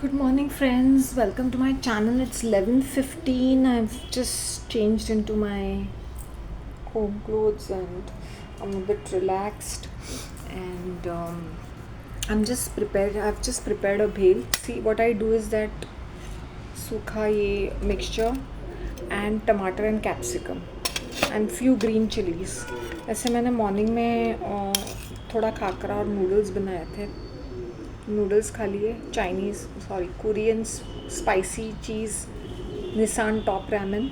Good morning, friends. Welcome to my channel. It's 11:15. I've just changed into my home clothes and I'm a bit relaxed. And I'm just prepared. I've just prepared a bhel. See, what I do is that सूखा ये mixture and tomato and capsicum and few green chilies. ऐसे मैंने morning में थोड़ा खाकरा और noodles बनाए थे. Noodles खा लिए. Chinese sorry Korean spicy cheese Nissan top Ramon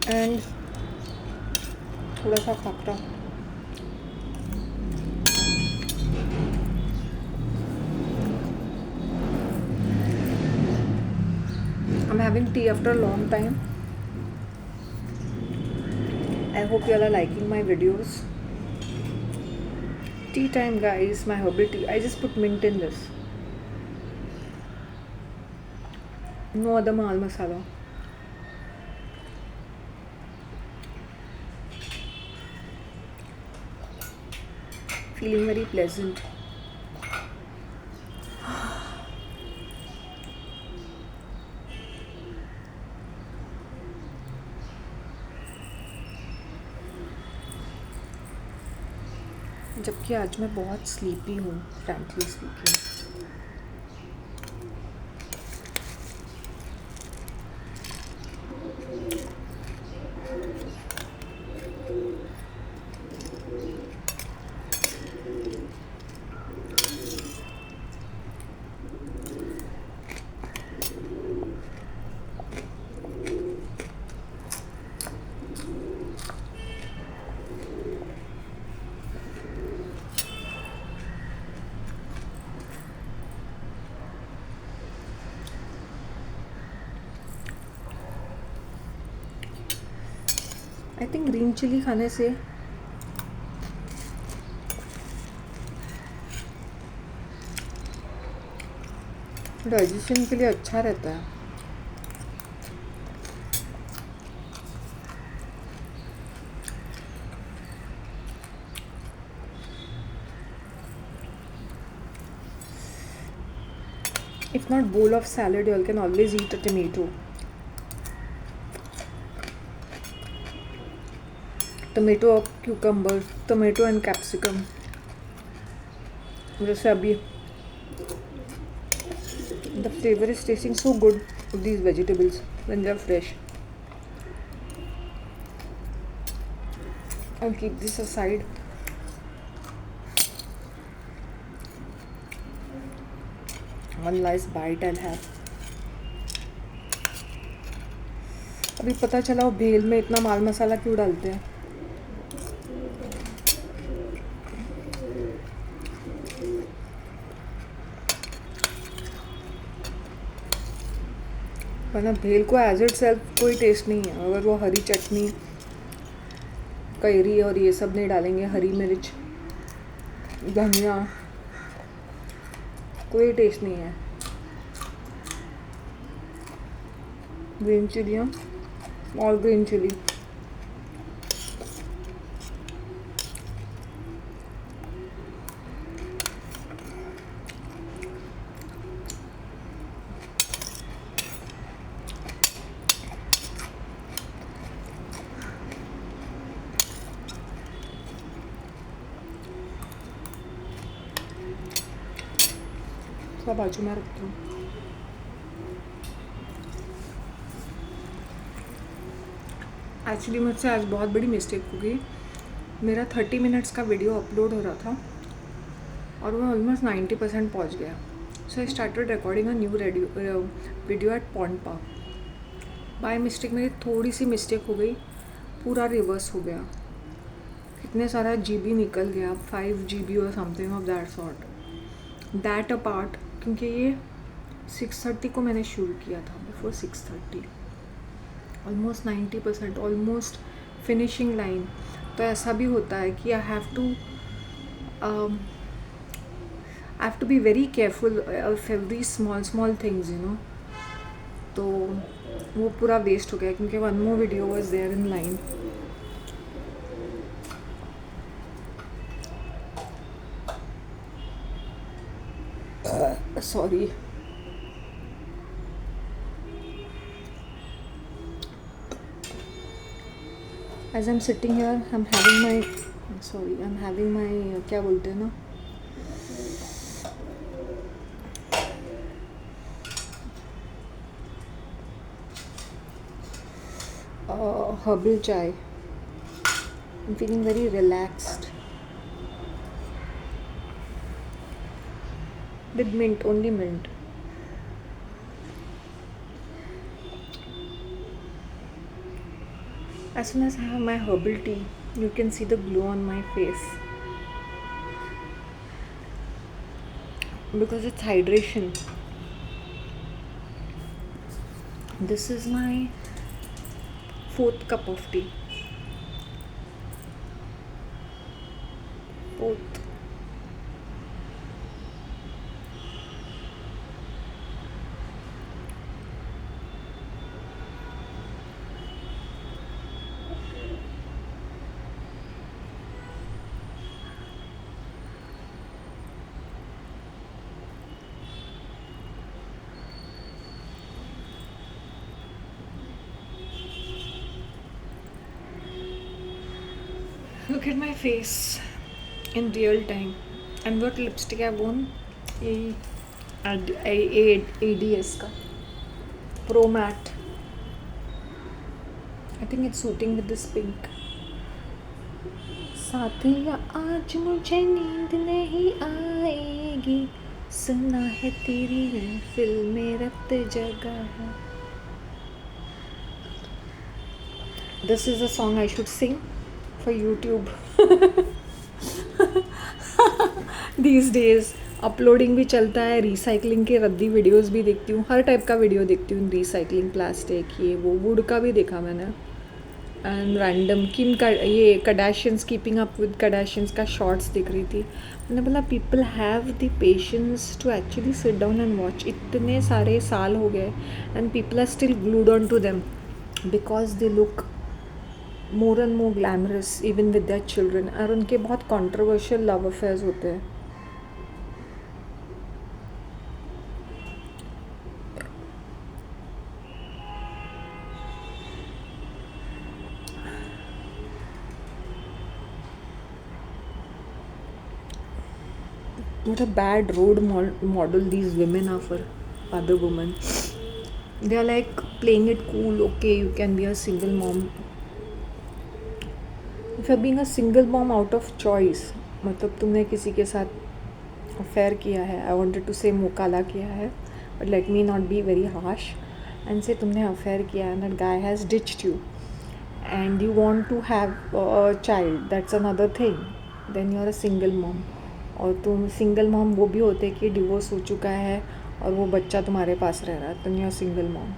and थोड़ा सा khakhra. I'm having tea after a long time. I hope you all are liking my videos. Tea time, guys. My herbal tea. I just put mint in this. No other mal masala. Feeling very pleasant. जबकि आज मैं बहुत sleepy हूँ, frankly speaking. I think green chilli खाने से digestion के लिए अच्छा रहता है. If not bowl of salad, you all can always eat a tomato. Tomato or cucumber, tomato and capsicum. जैसे अभी the flavor is tasting so good of these vegetables when they are fresh. I'll keep this aside. One last bite I'll have. अभी पता चला वो भेल में इतना माल मसाला क्यों डालते हैं. वरना भेल को एज इट सेल्फ कोई टेस्ट नहीं है. अगर वो हरी चटनी कैरी और ये सब नहीं डालेंगे, हरी मिर्च धनिया, कोई टेस्ट नहीं है. ग्रीन चिलियाँ और ग्रीन चिली सब बाजू में रखती हूँ. एक्चुअली मुझसे आज बहुत बड़ी मिस्टेक हो गई. मेरा 30 मिनट्स का वीडियो अपलोड हो रहा था और मैं ऑलमोस्ट 90% पहुँच गया. So I started recording a new video at Pond Park. By mistake मेरी थोड़ी सी मिस्टेक हो गई, पूरा रिवर्स हो गया. कितने सारा GB निकल गया, 5 GB और something of that sort. That apart, क्योंकि ये 6:30 को मैंने शुरू किया था, before 6:30. Almost 90%, almost finishing line. तो ऐसा भी होता है कि I have to be very careful of every small things, तो वो पूरा वेस्ट हो गया क्योंकि one more video was there in line. Sorry. As I'm sitting here, I'm having my क्या बोलते हैं ना, herbal chai. I'm feeling very relaxed. With mint, only mint. As soon as I have my herbal tea, you can see the glow on my face. Because it's hydration. This is my 4th cup of tea. 4th. Look at my face in real time. And what lipstick I've worn? ADS का Pro Matte. I think it's suiting with this pink. साथिया आज मुझे नींद नहीं आएगी, सुना है तेरी महफिल में रत जगा है. This is a song I should sing for YouTube. These days uploading भी चलता है, रिसाइकलिंग के रद्दी वीडियोस भी देखती हूँ, हर टाइप का वीडियो देखती हूँ, रिसाइकलिंग, प्लास्टिक, ये वो. वुड का भी देखा मैंने, एंड रैंडम किम का ये Kardashians, keeping up with Kardashians का शॉर्ट्स दिख रही थी. मैंने बोला people have the patience to actually sit down and watch. इतने सारे साल हो गए and people are still glued on to them because they look more and more glamorous even with their children. और उनके बहुत कॉन्ट्रोवर्शियल लव अफेयर्स होते हैं. What a bad role model these women are for other women. They are like playing it cool. Okay, you can be a single mom. If you're being a single mom out of choice, मतलब तुमने किसी के साथ affair किया है, I wanted to say मुकाला किया है, but let me not be very harsh and say तुमने अफेयर किया है and that guy has ditched you and you want to have a child, that's another thing. Then you're a single mom. और तुम single mom वो भी होते कि divorce हो चुका है और वो बच्चा तुम्हारे पास रह रहा है, तो you are single mom.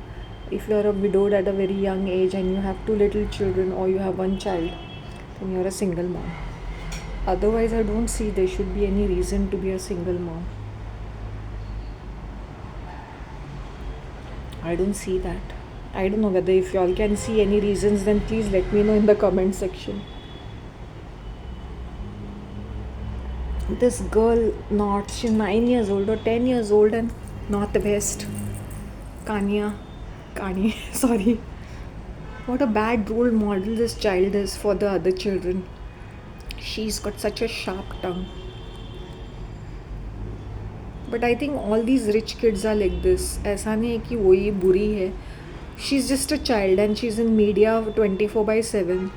If you are a widowed at a very young age and you have 2 little children or you have 1 child, then you are a single mom. Otherwise I don't see there should be any reason to be a single mom. I don't see that. I don't know whether if you all can see any reasons, then please let me know in the comment section. This girl, not, she's 9 years old or 10 years old and Northwest. Kanye, sorry. What a bad role model this child is for the other children. She's got such a sharp tongue. But I think all these rich kids are like this. ऐसा नहीं है कि वो ये बुरी है. She's just a child and she's in media 24/7.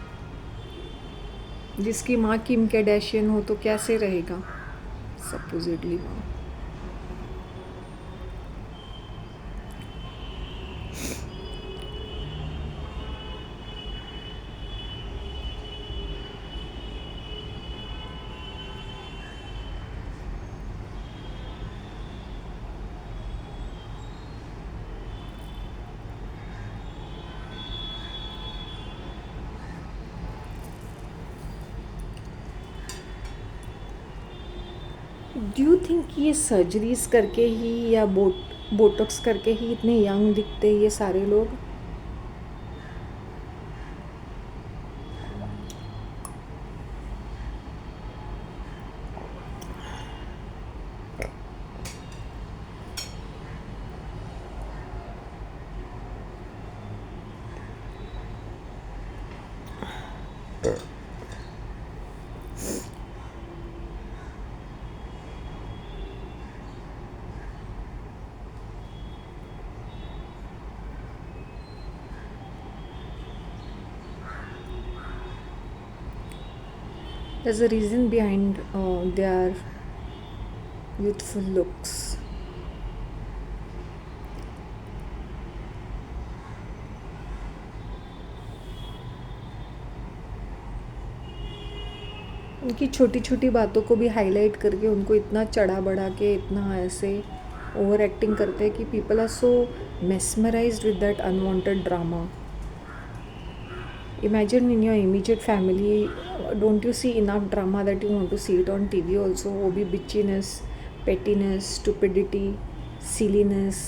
जिसकी माँ किम कैडेशियन हो तो कैसे रहेगा सपोजिटली माँ. डू यू थिंक ये सर्जरीज करके ही या बोटॉक्स करके ही इतने यंग दिखते ये सारे लोग? there's a reason behind their youthful looks. उनकी छोटी छोटी बातों को भी हाईलाइट करके उनको इतना चढ़ा बढ़ा के इतना ऐसे ओवर एक्टिंग करते हैं कि people are so mesmerised with that unwanted drama. Imagine in your immediate family, don't you see enough drama that you want to see it on TV also? वो भी bitchiness, pettiness, stupidity, silliness,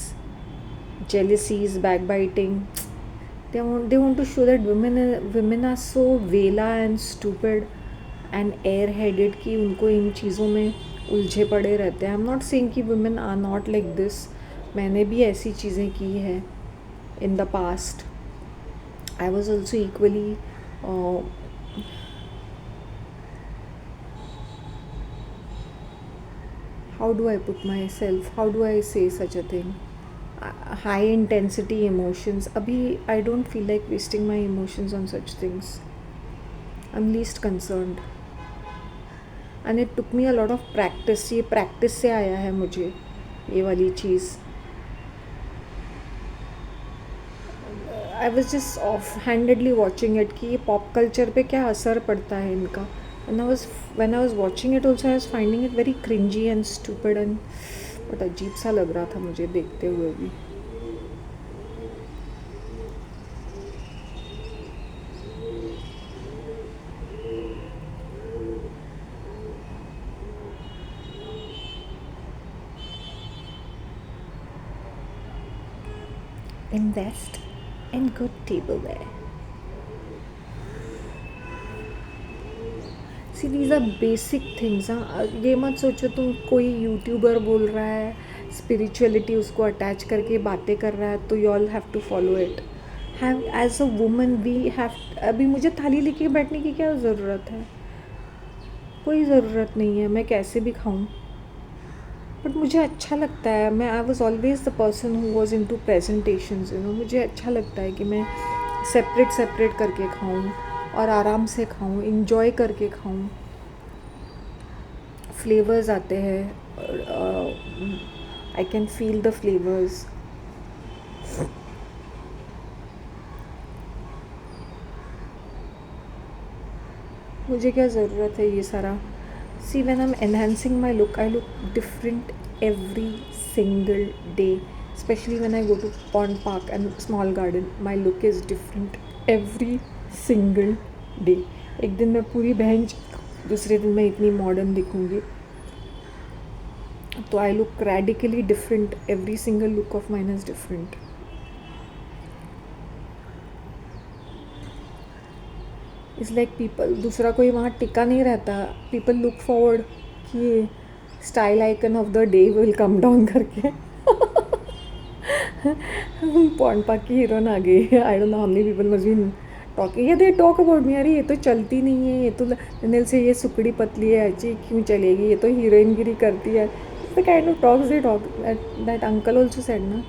jealousies, backbiting. They want to show that women are so वेला and stupid and airheaded कि उनको इन चीज़ों में उलझे पड़े रहते हैं. I'm not saying कि women are not like this. मैंने भी ऐसी चीज़ें की है in the past. I was also equally how do I put myself, how do I say such a thing, high intensity emotions. Abhi I don't feel like wasting my emotions on such things. I'm least concerned, and it took me a lot of practice. ये practice से आया है मुझे ये वाली चीज़. I was just offhandedly watching it कि ये pop culture पे क्या असर पड़ता है इनका. when I was watching it also, I was finding it very cringy and stupid and बहुत अजीब सा लग रहा था मुझे देखते हुए भी. Invest in good tableware. See, these are basic things. ये मत सोचो तुम कोई यूट्यूबर बोल रहा है स्पिरिचुअलिटी उसको अटैच करके बातें कर रहा है तो you all have to follow it. Have as a woman we have. अभी मुझे थाली लेके बैठने की क्या ज़रूरत है? कोई ज़रूरत नहीं है. मैं कैसे भी खाऊं, बट मुझे अच्छा लगता है. मैं I was always the person who was into presentations. मुझे अच्छा लगता है कि मैं सेपरेट करके खाऊं और आराम से खाऊं, इंजॉय करके खाऊं. फ्लेवर्स आते हैं, I can feel the flavours. मुझे क्या ज़रूरत है ये सारा. See, when I'm enhancing my look, I look different every single day. Especially when I go to Pond Park and Small Garden, my look is different every single day. एक दिन मैं पूरी बहन, दूसरे दिन मैं इतनी मॉडर्न दिखूँगी. तो I look radically different. Every single look of mine is different. It's like people, दूसरा कोई वहाँ टिका नहीं रहता. पीपल लुक फॉरवर्ड कि style icon of the day will come down करके. पॉन्ड पार्क की हीरोइन आ गई. I don't know how many people must be talking. They talk about me. अरे ये तो चलती नहीं है, ये तो नील से ये सुकड़ी पतली है, अच्छी क्यों चलेगी, ये तो हीरोइन गिरी करती है. The kind of talks they talk. That uncle also said ना,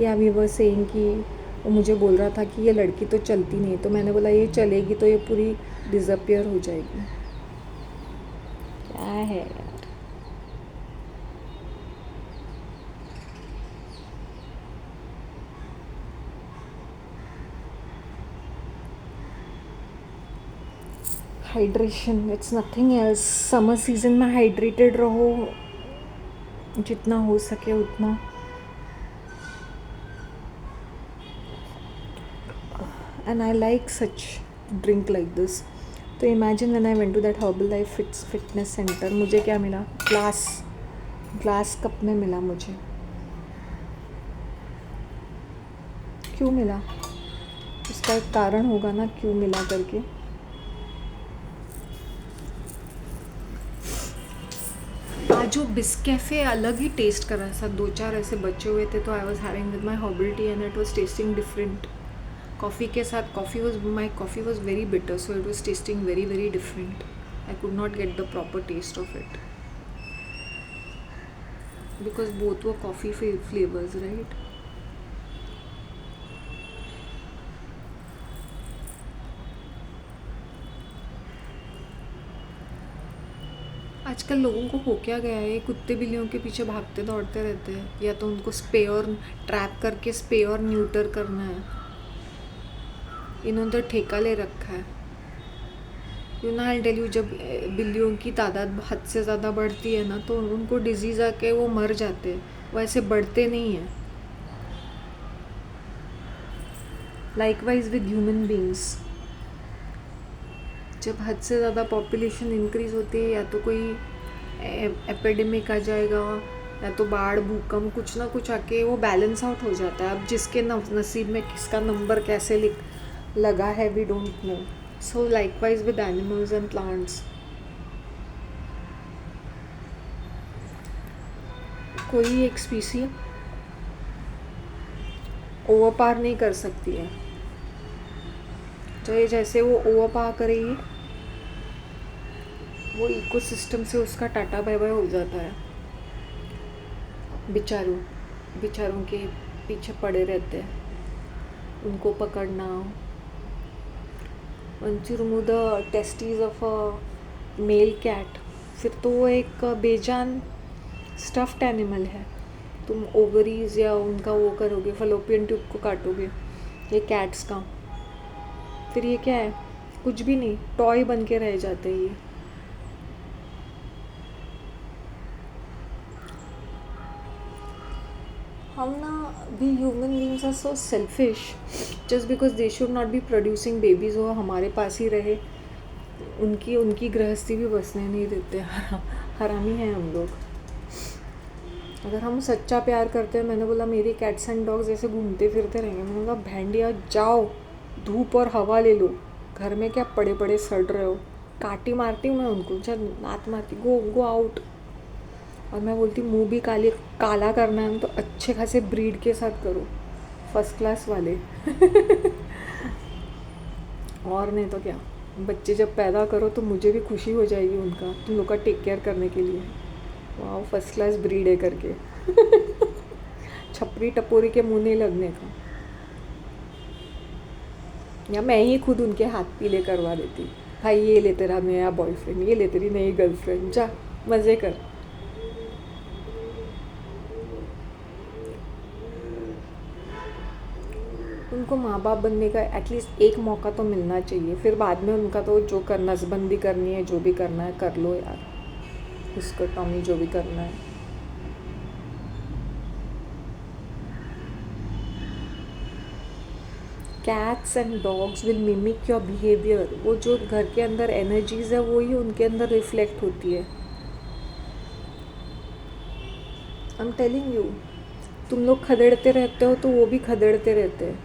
या वी वर सेइंग कि वो मुझे बोल रहा था कि ये लड़की तो चलती नहीं. तो मैंने बोला ये चलेगी तो ये पूरी डिसअपियर हो जाएगी. क्या है यार. Hydration, it's nothing else. Summer season में हाइड्रेटेड रहो जितना हो सके उतना. And I like such drink like this. तो imagine when I went to that Herbalife fitness center, मुझे क्या मिला? ग्लास कप में मिला मुझे. क्यों मिला? उसका एक कारण होगा ना क्यों मिला करके. आज वो बिस्कैफे अलग ही टेस्ट कर रहा था. 2-4 ऐसे बचे हुए थे तो I was having with my herbal tea and it was tasting different. Coffee के साथ my coffee was very bitter, so it was tasting very very different. I could not get the proper taste of it because both were coffee flavours, right. आजकल लोगों को हो क्या गया है, कुत्ते बिल्लियों के पीछे भागते दौड़ते रहते हैं, या तो उनको स्पे और ट्रैप करके स्पे और न्यूटर करना है। इन्होंने तो ठेका ले रखा है। यू ना आई टेल यू, जब बिल्लियों की तादाद हद से ज़्यादा बढ़ती है ना, तो उनको डिजीज़ आके वो मर जाते हैं, वो ऐसे बढ़ते नहीं हैं। लाइकवाइज विद ह्यूमन बींग्स, जब हद से ज़्यादा पॉपुलेशन इंक्रीज़ होती है, या तो कोई एपिडेमिक आ जाएगा, या तो बाढ़ भूकंप कुछ ना कुछ आके वो बैलेंस आउट हो जाता है। अब जिसके नसीब में किसका नंबर कैसे लगा है, we don't know. So likewise with animals and plants, कोई एक स्पीसी ओवरपावर नहीं कर सकती है। तो ये जैसे वो ओवरपावर करेगी, वो इकोसिस्टम से उसका टाटा बाय बाय हो जाता है। बेचारों के पीछे पड़े रहते हैं, उनको पकड़ना। Once you remove the testes of a male cat, फिर तो वो एक बेजान स्टफ्ड एनिमल है। तुम ओवरीज या उनका वो करोगे, फलोपियन ट्यूब को काटोगे, ये कैट्स का, फिर ये क्या है? कुछ भी नहीं, टॉय बन के रह जाते हैं ये। हम ना, we human beings are so selfish, just because they should not be producing babies, वो हमारे पास ही रहे, उनकी गृहस्थी भी बसने नहीं देते। हरामी हैं हम लोग। अगर हम सच्चा प्यार करते हैं, मैंने बोला मेरी कैट्स एंड डॉग्स ऐसे घूमते फिरते रहेंगे, मैंने बोला भेंडिया जाओ धूप और हवा ले लो, घर में क्या पड़े पड़े सड़ रहे हो। काटी मारती हूँ मैं उनको, जब लात मारती, गो आउट। और मैं बोलती मुंह भी काला करना है तो अच्छे खासे ब्रीड के साथ करो, फर्स्ट क्लास वाले। और नहीं तो क्या, बच्चे जब पैदा करो तो मुझे भी खुशी हो जाएगी उनका, तुम लोग का टेक केयर करने के लिए। वाह, फर्स्ट क्लास ब्रीड है करके। छपरी टपोरी के मुँह नहीं लगने का। या मैं ही खुद उनके हाथ पीले करवा देती, भाई ये ले तेरा नया बॉयफ्रेंड, ये ले तेरी नई गर्लफ्रेंड, जा मज़े कर। उनको माँ बाप बनने का एटलीस्ट एक मौका तो मिलना चाहिए, फिर बाद में उनका तो जो करना, नसबंदी करनी है, जो भी करना है कर लो यार, इसको टॉमी जो भी करना है। Cats and dogs will mimic your behaviour, वो जो घर के अंदर एनर्जीज है वो ही उनके अंदर रिफ्लेक्ट होती है। आई एम टेलिंग यू, तुम लोग खदेड़ते रहते हो तो वो भी खदेड़ते रहते हैं।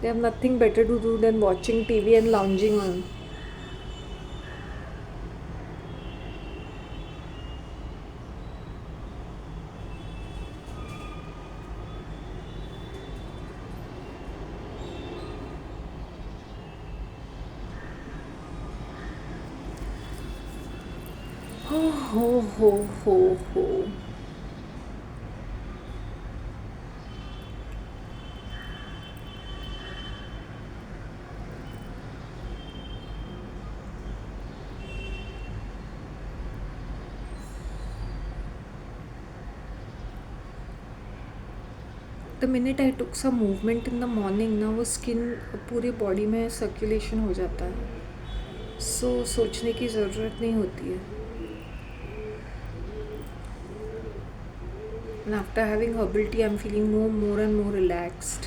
They have nothing better to do than watching TV and lounging on. हो। The minute I took some movement in the morning ना, वो स्किन पूरी बॉडी में सर्कुलेशन हो जाता है। सोचने की ज़रूरत नहीं होती है। And after having herbal tea, I'm feeling more and more relaxed.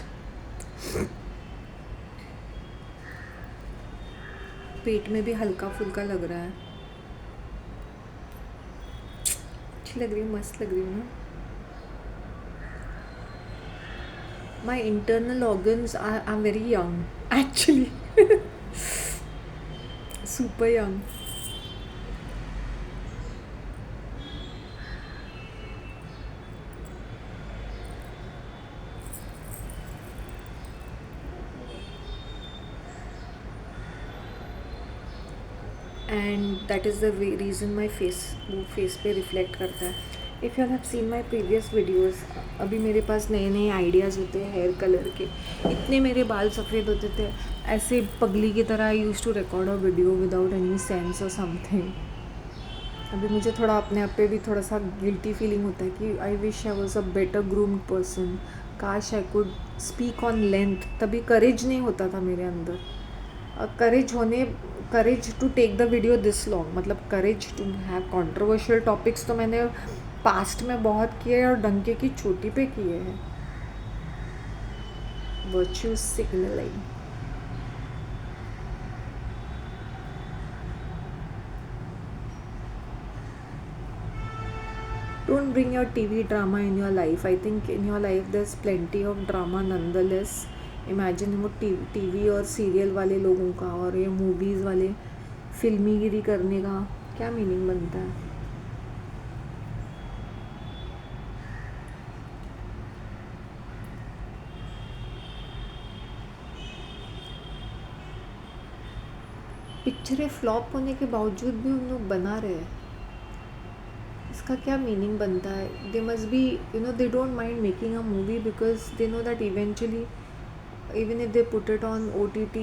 पेट में भी हल्का फुल्का लग रहा है। अच्छी लग रही हूँ, मस्त लग रही हूँ ना। My internal organs are very young, actually. Super young. And that is the reason my face पे रिफ्लेक्ट करता है। If you have seen my previous videos, अभी मेरे पास नए नए आइडियाज़ होते हैं हेयर कलर के। इतने मेरे बाल सफ़ेद होते थे, ऐसे पगली की तरह I use to record a video without any sense और समथिंग। अभी मुझे थोड़ा अपने आप पे भी थोड़ा सा गिल्टी फीलिंग होता है कि I wish I was a better groomed person, काश I could speak on length, तभी करेज नहीं होता था मेरे अंदर। Courage to take the video this long, मतलब courage to have controversial topics तो मैंने पास्ट में बहुत किए हैं और डंके की चोटी पे किए हैं। Virtue signalling. Don't bring your TV drama in your life. I think in your life there's plenty of drama nonetheless. Imagine वो टीवी और सीरियल वाले लोगों का और ये मूवीज़ वाले फिल्मीगिरी करने का क्या मीनिंग बनता है? पिक्चरें फ्लॉप होने के बावजूद भी उन लोग बना रहे हैं, इसका क्या मीनिंग बनता है? They must be, they don't mind making a movie because they know that eventually even if they put it on OTT,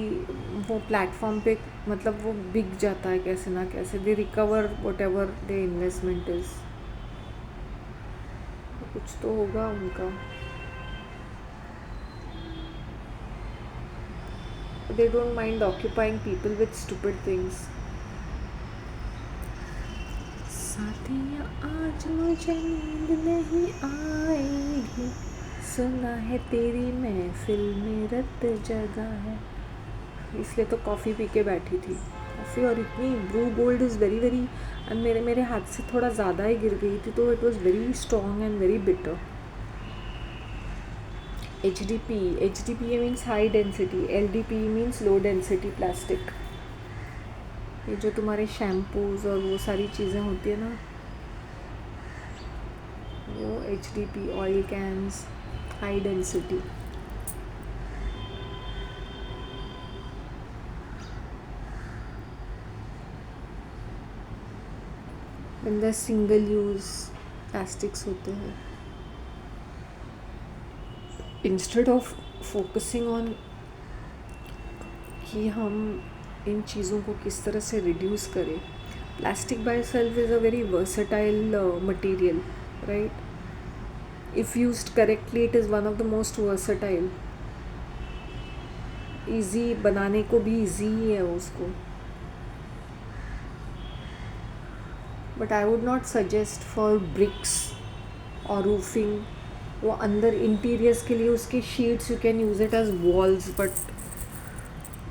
वो प्लेटफॉर्म पे मतलब वो बिक जाता है कैसे ना कैसे, they recover whatever they investment is. कुछ तो होगा उनका। They don't mind occupying people with stupid things. साथिया आज मुझे नींद नहीं आएगी, सुना है तेरी महफिल में रत जगा है। इसलिए तो कॉफ़ी पी के बैठी थी, कॉफ़ी, और इतनी Bru Gold is very very, मेरे हाथ से थोड़ा ज़्यादा ही गिर गई थी तो it was very strong and very bitter. HDPE means high density, LDPE means low density plastic. ये जो तुम्हारे शैम्पूज़ और वो सारी चीज़ें होती है ना, वो HDP oil cans, high density. अंदर सिंगल यूज़ प्लास्टिक्स होते हैं। इंस्टेड ऑफ फोकसिंग ऑन कि हम इन चीज़ों को किस तरह से रिड्यूस करें, plastic by self is a very versatile material, right? If used correctly it is one of the most versatile. Easy बनाने को भी ईजी ही है उसको, but I would not suggest for bricks और रूफिंग। वो अंदर इंटीरियर्स के लिए उसकी sheets you can use it as walls, but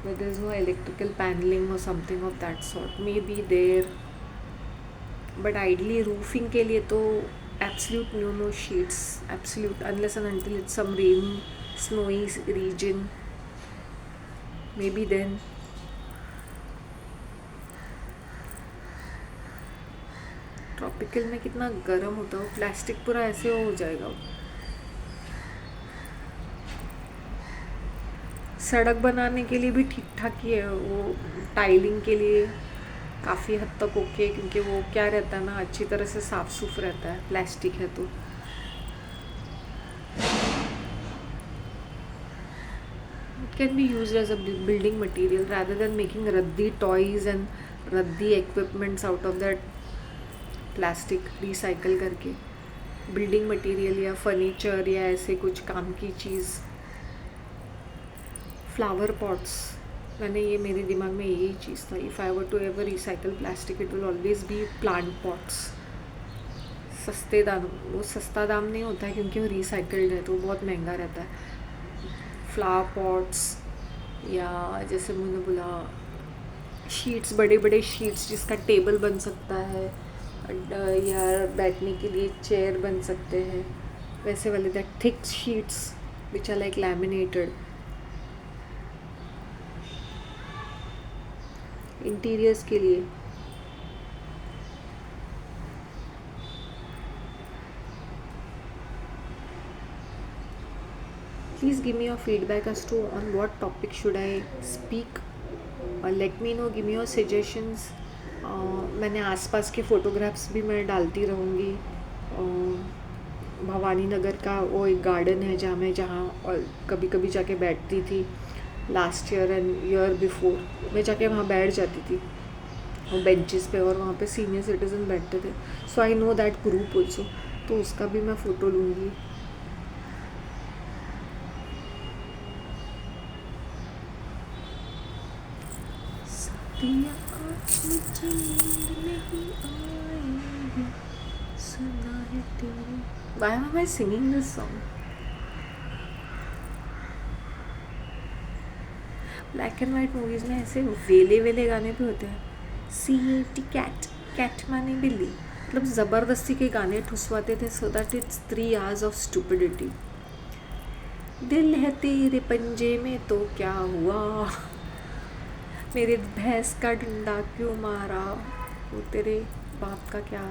there is no electrical paneling or something of that sort may be there, but ideally roofing के लिए तो absolute no sheets, absolute, unless and until it's some rain snowy region, maybe then. Tropical में कितना गर्म होता है, plastic पूरा ऐसे हो जाएगा। सड़क बनाने के लिए भी ठीक ठाक ही है, वो टाइलिंग के लिए काफ़ी हद तक ओके, क्योंकि वो क्या रहता है ना, अच्छी तरह से साफ सुफ रहता है, प्लास्टिक है तो। It can be used as a building material rather than making रद्दी टॉयज एंड रद्दी equipments out of that plastic recycle करके। बिल्डिंग मटेरियल या फर्नीचर या ऐसे कुछ काम की चीज़। फ्लावर पॉट्स, मैंने ये मेरे दिमाग में यही चीज़ था, if I were to ever recycle plastic it will always be plant pots. सस्ते दाम, वो सस्ता दाम नहीं होता है क्योंकि वो रिसाइकल्ड है तो वो बहुत महंगा रहता है। फ्लावर पॉट्स या जैसे मैंने बोला शीट्स, बड़े बड़े शीट्स जिसका टेबल बन सकता है या बैठने के लिए चेयर बन सकते हैं, वैसे वाले that thick sheets which are like laminated. Interiors के लिए please give me your feedback as to on what topic should I speak, let me know, give me your suggestions। मैंने आसपास के फ़ोटोग्राफ्स भी मैं डालती रहूँगी। भवानी नगर का वो एक गार्डन है जहाँ और कभी कभी जाके बैठती थी, last year and year before मैं जाके वहाँ बैठ जाती थी। और बेंचेस पे, और वहाँ पे सीनियर सिटीजन बैठते थे. So I know that group also. तो उसका भी मैं फ़ोटो लूँगी. Why am I singing this song? Black and white movies में ऐसे वेले वेले गाने भी होते हैं. CAT कैट, कैट माने बिल्ली. मतलब ज़बरदस्ती के गाने ठुसवाते थे so that it's 3 hours of stupidity. दिल है तेरे पंजे में तो क्या हुआ, मेरे भैंस का डंडा क्यों मारा, वो तेरे बाप का क्या.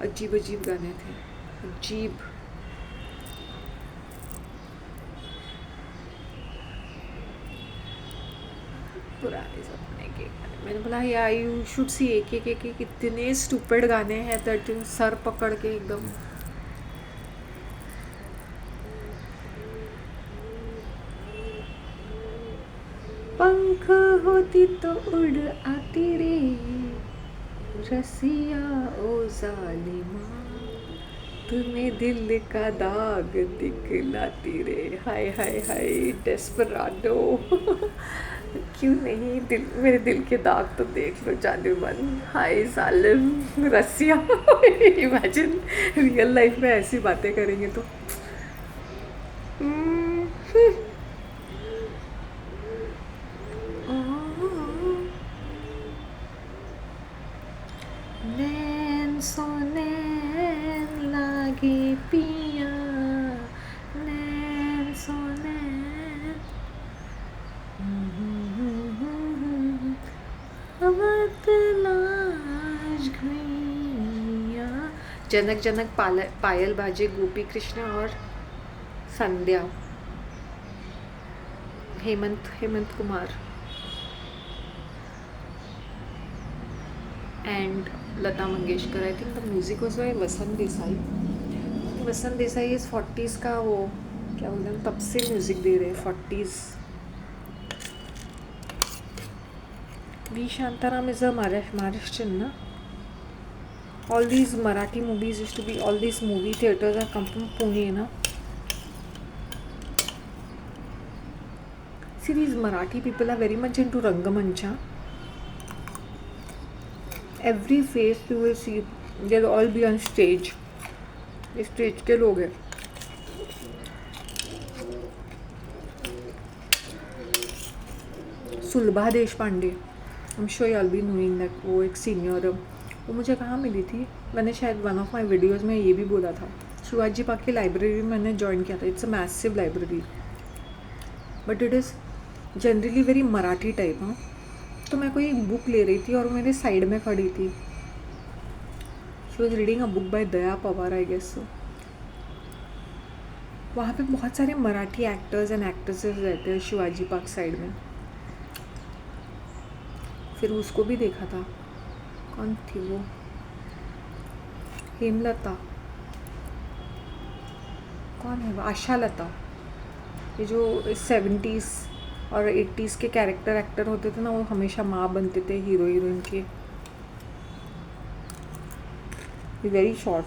अजीब अजीब गाने थे, अजीब. पुराने सपने के गाने. मैंने बोला यार यू शुड सी. एक इतने स्टूपिड गाने हैं दैट यू सर पकड़ के एकदम. पंख होती तो उड़ आती रे रसिया ओ जालिमा, तुम्हें दिल का दाग दिखलाती रे. हाय हाय हाय डेस्पराडो. क्यों नहीं, दिल मेरे दिल के दाग तो देख लो जालिमन. हाय जालिम रसिया. इमेजिन रियल लाइफ में ऐसी बातें करेंगे तो. नैन सोनैन लागे पिया, नैन सोनैन लाज घुइया. जनक जनक पायल बाजे गोपी कृष्ण और संध्या. Hemant Kumar and Lata Mangeshkar. I think the music was by Vasant Desai. Vasant Desai इस 40s का वो क्या बोलते हैं, तब से म्यूज़िक दे रहे हैं 40s. V. Shantaram is a Maharashtrian, na? All these Marathi movies used to be, all these movie theaters are come from Pune, na? See, these Marathi people are very much into Rangamancha. Every face you will see, they'll all be on stage. ये stage के लोग हैं. Sulabha Deshpande, I am sure you all be knowing that. वो एक senior, वो मुझे कहाँ मिली थी, मैंने शायद वन ऑफ माई वीडियोज़ में ये भी बोला था. शिवाजी पार्क की लाइब्रेरी में मैंने ज्वाइन किया था. It's a massive library but it is generally very Marathi type. हाँ, तो मैं कोई बुक ले रही थी और मेरे साइड में खड़ी थी. She was reading a book by Daya Pawar I guess. सो वहाँ पे बहुत सारे मराठी एक्टर्स एंड एक्ट्रेसेस रहते हैं शिवाजी पार्क साइड में. फिर उसको भी देखा था. कौन थी वो, हेमलता, कौन है वो, आशा लता. ये जो 70s और 80s के कैरेक्टर एक्टर होते थे ना, वो हमेशा माँ बनते थे हीरो हीरोइन के. Very short.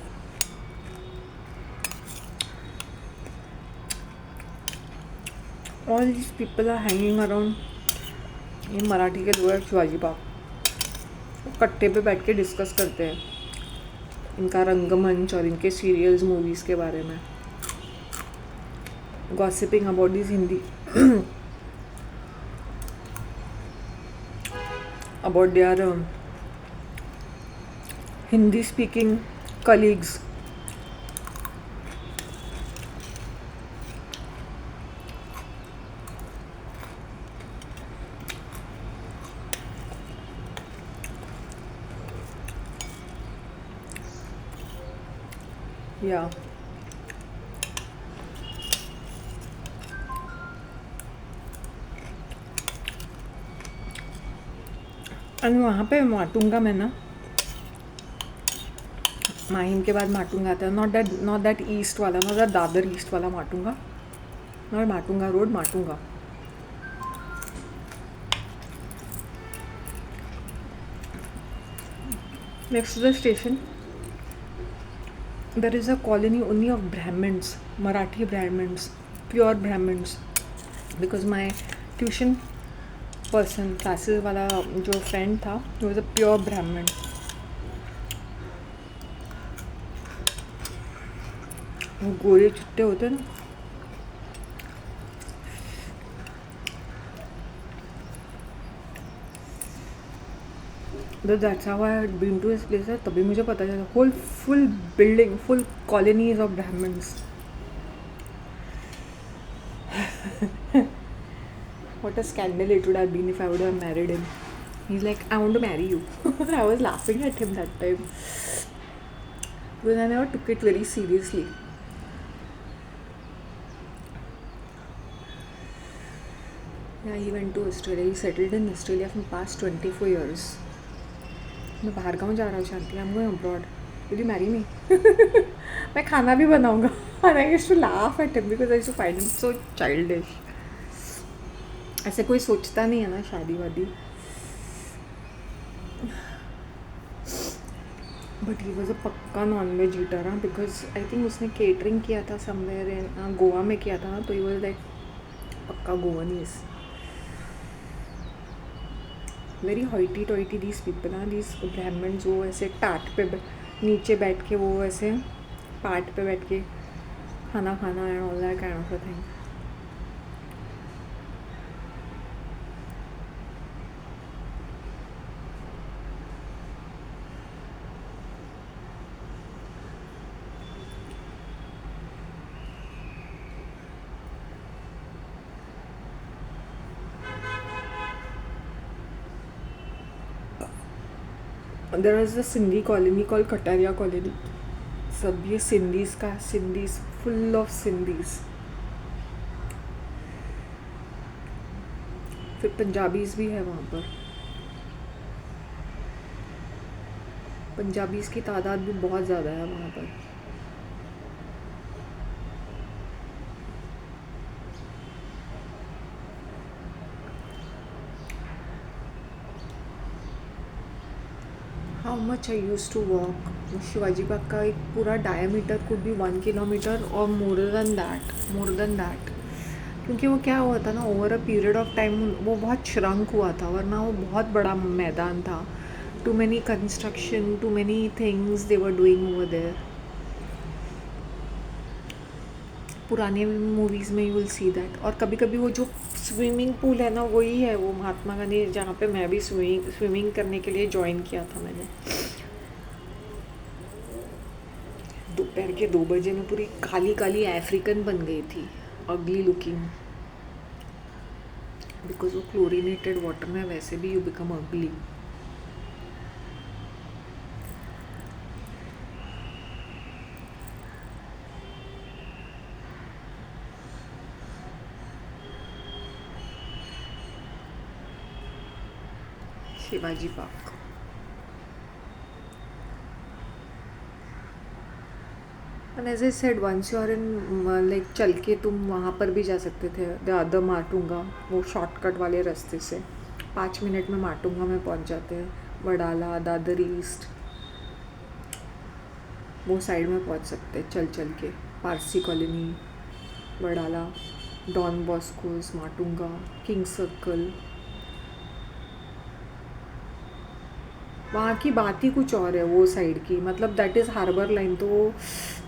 All this people are hanging around. ये मराठी के लोग हैं शिवाजी पार्क. वो कट्टे पे बैठ के डिस्कस करते हैं इनका रंगमंच और इनके सीरियल्स मूवीज़ के बारे में. Gossiping about this Hindi about their Hindi speaking colleagues. Yeah. और वहाँ पे माटुंगा में ना, माहिम के बाद माटुंगा आता है. नॉट दैट ईस्ट वाला, नॉट दैट दादर ईस्ट वाला Matunga, not Matunga road, Matunga. Next to the station, there is a colony only of Brahmins, Marathi Brahmins, pure Brahmins. Because my tuition person, classes वाला जो friend था, he was a pure Brahmin. वो गोरे चुट्टे होते ना, that's how I had been to his place. तभी मुझे पता चला whole full building, full colonies of Brahmins. What a scandal it would have been if I would have married him. He's like, I want to marry you. I was laughing at him that time because I never took it very seriously. Yeah, he went to Australia. He settled in Australia for past 24 years. मैं बाहर गाँव जा रहा हूँ शांति. I'm going abroad. Will you marry me? मैं खाना भी बनाऊँगा. And I used to laugh at him because I used to find him so childish. ऐसे कोई सोचता नहीं है ना शादी वादी. बट ही वॉज अ पक्का नॉन वेज ईटर हाँ, बिकॉज आई थिंक उसने केटरिंग किया था समवेयर इन गोवा में किया था ना, तो ही वॉज लाइक पक्का गोवनीज. वेरी हॉइटी टॉइटी दीज पीपल हाँ, दीज ब्राह्मण्स. वो ऐसे टाट पे नीचे बैठ के, वो ऐसे पाट पे बैठ के खाना खाना and all that kind of a thing. There is a Sindhi colony called Kataria colony. सब ये सिंधीज़ का, सिंधीज़ फुल ऑफ सिंधीज़. फिर पंजाबीज़ भी है वहाँ पर. पंजाबीज़ की तादाद भी बहुत ज़्यादा है वहाँ पर. How much I use to walk. Shivaji park का एक पूरा डायमीटर कुड बी 1 किलोमीटर और मोर देन दैट. क्योंकि वो क्या हुआ था ना, over a period of time वो बहुत श्रंक हुआ था, वरना वो बहुत बड़ा मैदान था. Too many construction, too many things they were doing over there. पुराने मूवीज़ में यू विल सी दैट. और कभी कभी वो जो स्विमिंग पूल है ना, वही है वो महात्मा गांधी जहाँ पे मैं भी स्विमिंग करने के लिए ज्वाइन किया था मैंने. दोपहर के 2 बजे में पूरी काली काली अफ्रीकन बन गई थी, अगली लुकिंग. बिकॉज वो क्लोरीनेटेड वाटर में वैसे भी you become ugly. Shivaji park. And as I said, once you are in like, चल के तुम वहाँ पर भी जा सकते थे. द अदर माटुंगा, वो शॉर्टकट वाले रास्ते से 5 मिनट में माटुंगा में पहुँच जाते हैं. वडाला, दादर ईस्ट, वो साइड में पहुँच सकते हैं चल के. Parsi colony, Wadala, Don Bosco's, Matunga, King Circle. वहाँ की बात ही कुछ और है वो साइड की. मतलब दैट इज़ हार्बर लाइन, तो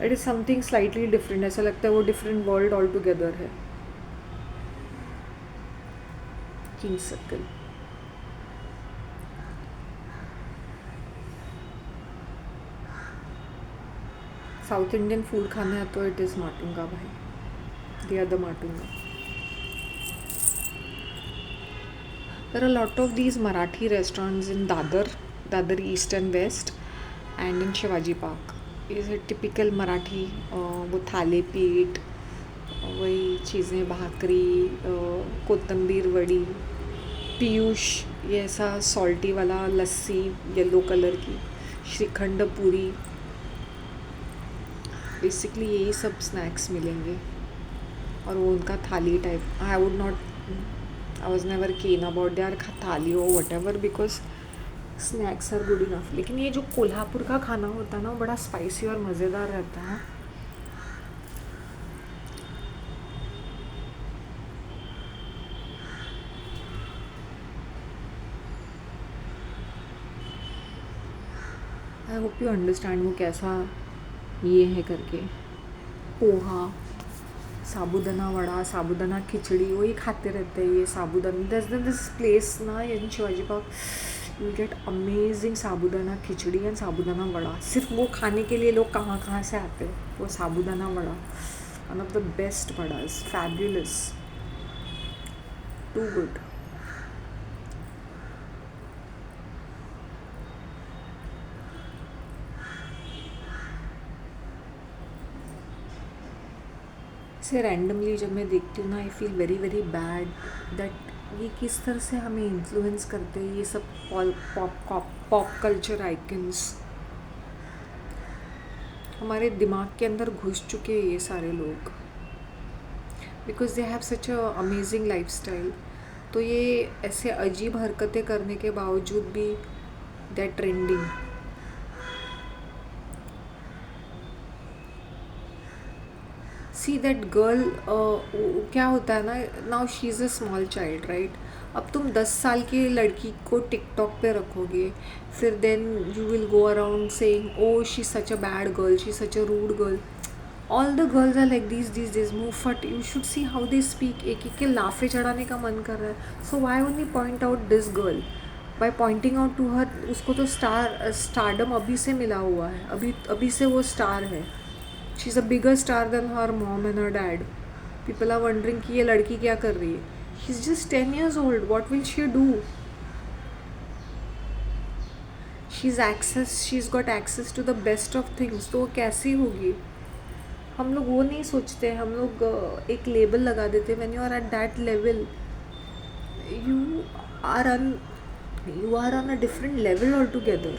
it is something slightly different. ऐसा लगता है वो डिफरेंट वर्ल्ड ऑल टुगेदर है. King circle. South Indian food खाना है तो इट इज़ माटुंगा भाई. The other Matunga. There are a lot of these Marathi restaurants in Dadar East and West, and in Shivaji Park. is a typical Marathi वो थाली पीठ, वही चीज़ें, भाकरी, कोतंबीर वड़ी, पीयूष, ये ऐसा सॉल्टी वाला लस्सी येलो कलर की, श्रीखंड पूरी. बेसिकली यही सब स्नैक्स मिलेंगे. और वो उनका थाली type. I was never keen about their थाली or whatever because snacks are good enough, लेकिन ये जो कोल्हापुर का खाना होता है ना वो बड़ा स्पाइसी और मज़ेदार रहता है. आई होप यू अंडरस्टैंड वो कैसा ये है करके. पोहा, साबूदाना वड़ा, साबूदाना खिचड़ी, वही खाते रहते हैं ये साबूदाना. दिस प्लेस ना in Shivaji Park, you get amazing sabudana khichdi and sabudana vada. सिर्फ वो खाने के लिए लोग कहाँ कहाँ से आते हैं. वो sabudana vada, one of the best vadas, fabulous, too good. से रैंडमली जब मैं देखती हूँ ना, I feel very very bad that ये किस तरह से हमें इन्फ्लुएंस करते हैं ये सब पॉप कल्चर आइकन्स. हमारे दिमाग के अंदर घुस चुके हैं ये सारे लोग, because they have such a amazing lifestyle. तो ये ऐसे अजीब हरकतें करने के बावजूद भी they are trending. See that girl, क्या होता है ना, now she is a small child right. अब तुम 10 साल की लड़की को टिकटॉक पे रखोगे, फिर then you will go around saying oh she such a bad girl, she such a rude girl. All the girls are like this this मूव फट. You should see how they speak. एक एक के लाफे चढ़ाने का मन कर रहा है. So why only point out this girl by pointing out to her. उसको तो स्टारडम अभी से मिला हुआ है, अभी से वो स्टार है. She's a bigger star than her mom and her dad. People are wondering कि ये लड़की क्या कर रही है. She's just 10 years old. What will she do? She's got access to the best of things. तो वो कैसी होगी. हम लोग वो नहीं सोचते. हम लोग एक लेबल लगा देते. When you are at that level, you are on a different level altogether.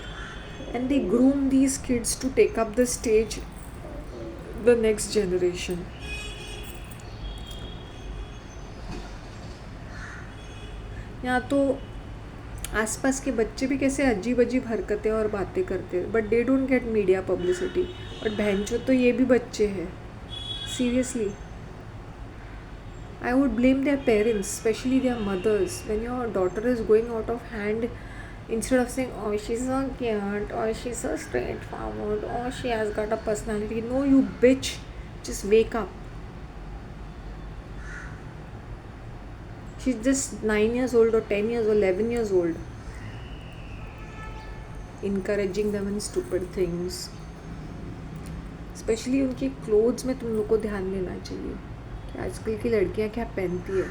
And they groom these kids to take up the stage, the next generation. यहाँ तो आसपास के बच्चे भी कैसे अजीब अजीब हरकतें और बातें करते हैं, but they don't get media publicity. But बहनचो तो ये भी बच्चे हैं. Seriously, I would blame their parents, specially their mothers. When your daughter is going out of hand, instead of saying oh she's so cute or she's so straightforward or she has got a personality, no you bitch, just wake up. She's just 9 years old or 10 years or 11 years old, encouraging them in stupid things. Specially उनकी clothes में तुम लोग को ध्यान देना चाहिए कि आजकल की लड़कियां क्या पहनती है.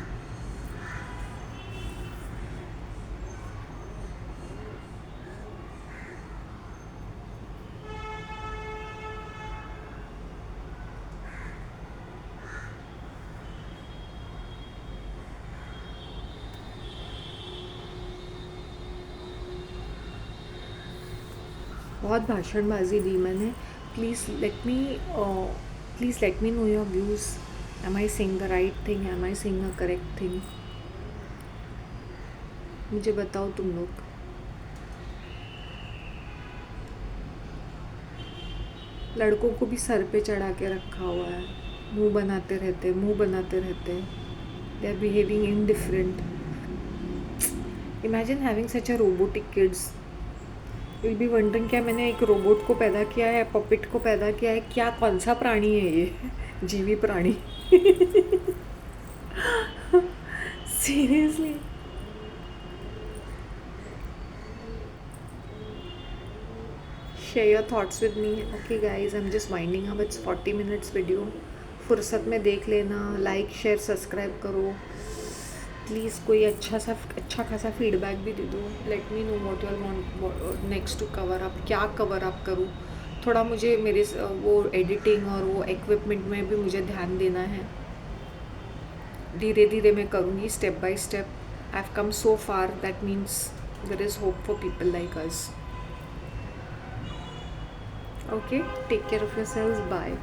बहुत भाषणबाजी दी मैंने. Please let me know your views. Am I saying the right thing, am I saying the correct thing. मुझे बताओ तुम लोग. लड़कों को भी सर पे चढ़ा के रखा हुआ है. मुंह बनाते रहते. They are behaving indifferent. Imagine having such a robotic kids. Will be wondering क्या मैंने एक रोबोट को पैदा किया है, पपिट को पैदा किया है, क्या कौन सा प्राणी है ये. जीवी प्राणी. Seriously. Share your thoughts with me. Okay guys, I am just winding up. It's 40 minutes video. फुर्सत में देख लेना. लाइक शेयर सब्सक्राइब करो प्लीज़. कोई अच्छा खासा फीडबैक भी दे दो. Let me know what you all want next to cover up. क्या कवर अप करूँ. थोड़ा मुझे मेरे वो एडिटिंग और वो इक्विपमेंट में भी मुझे ध्यान देना है. धीरे धीरे मैं करूँगी, step by step. I have come so far, that means there is hope for people like us. Okay, take care of yourselves. Bye.